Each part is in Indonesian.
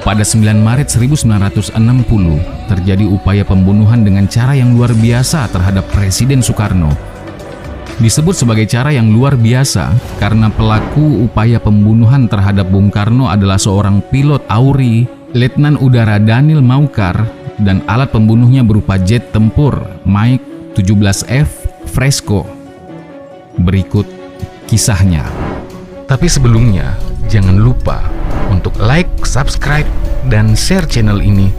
Pada 9 Maret 1960, terjadi upaya pembunuhan dengan cara yang luar biasa terhadap Presiden Soekarno. Disebut sebagai cara yang luar biasa karena pelaku upaya pembunuhan terhadap Bung Karno adalah seorang pilot AURI, Letnan Udara Daniel Maucar, dan alat pembunuhnya berupa jet tempur MiG-17F Fresco. Berikut kisahnya. Tapi sebelumnya, jangan lupa untuk like, subscribe, dan share channel ini.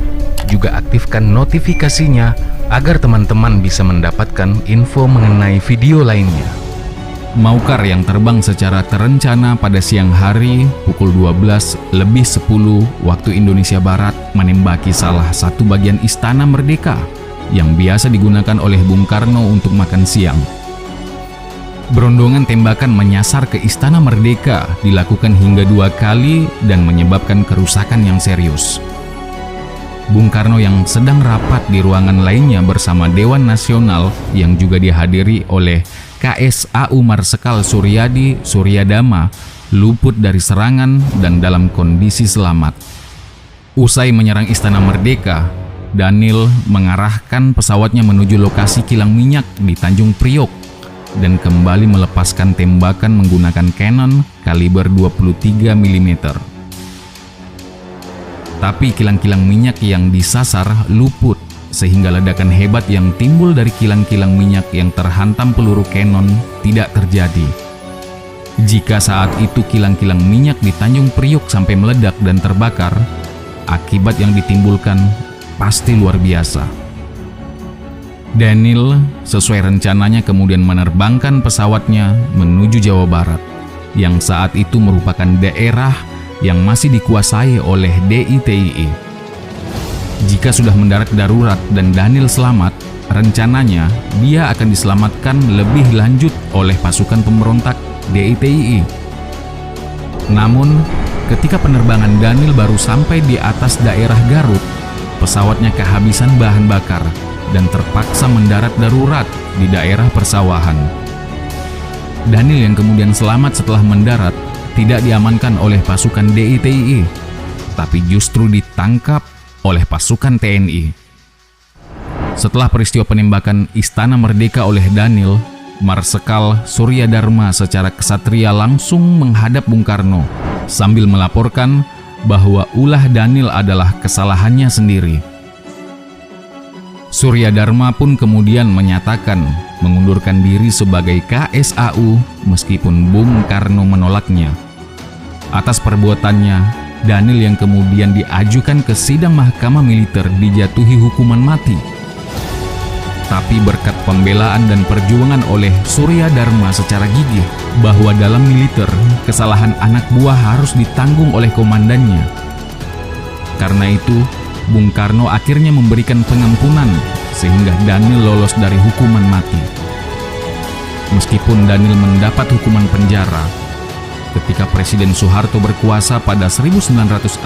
Juga aktifkan notifikasinya agar teman-teman bisa mendapatkan info mengenai video lainnya. Maucar yang terbang secara terencana pada siang hari pukul 12:10 waktu Indonesia Barat menembaki salah satu bagian Istana Merdeka yang biasa digunakan oleh Bung Karno untuk makan siang. Berondongan tembakan menyasar ke Istana Merdeka dilakukan hingga 2 kali dan menyebabkan kerusakan yang serius. Bung Karno yang sedang rapat di ruangan lainnya bersama Dewan Nasional yang juga dihadiri oleh KSAU Marsekal Suryadi Suryadama luput dari serangan dan dalam kondisi selamat. Usai menyerang Istana Merdeka, Daniel mengarahkan pesawatnya menuju lokasi kilang minyak di Tanjung Priok dan kembali melepaskan tembakan menggunakan Cannon kaliber 23 mm. Tapi kilang-kilang minyak yang disasar luput sehingga ledakan hebat yang timbul dari kilang-kilang minyak yang terhantam peluru Cannon tidak terjadi. Jika saat itu kilang-kilang minyak di Tanjung Priok sampai meledak dan terbakar, akibat yang ditimbulkan pasti luar biasa. Daniel sesuai rencananya kemudian menerbangkan pesawatnya menuju Jawa Barat, yang saat itu merupakan daerah yang masih dikuasai oleh DITII. Jika sudah mendarat darurat dan Daniel selamat, rencananya dia akan diselamatkan lebih lanjut oleh pasukan pemberontak DITII. Namun, ketika penerbangan Daniel baru sampai di atas daerah Garut, pesawatnya kehabisan bahan bakar dan terpaksa mendarat darurat di daerah persawahan. Daniel yang kemudian selamat setelah mendarat tidak diamankan oleh pasukan DITII, tapi justru ditangkap oleh pasukan TNI. Setelah peristiwa penembakan Istana Merdeka oleh Daniel, Marsekal Suryadharma secara kesatria langsung menghadap Bung Karno sambil melaporkan bahwa ulah Daniel adalah kesalahannya sendiri. Suryadharma pun kemudian menyatakan mengundurkan diri sebagai KSAU meskipun Bung Karno menolaknya. Atas perbuatannya, Daniel yang kemudian diajukan ke sidang mahkamah militer dijatuhi hukuman mati. Tapi berkat pembelaan dan perjuangan oleh Suryadharma secara gigih bahwa dalam militer kesalahan anak buah harus ditanggung oleh komandannya. Karena itu, Bung Karno akhirnya memberikan pengampunan sehingga Daniel lolos dari hukuman mati. Meskipun Daniel mendapat hukuman penjara, ketika Presiden Soeharto berkuasa pada 1968,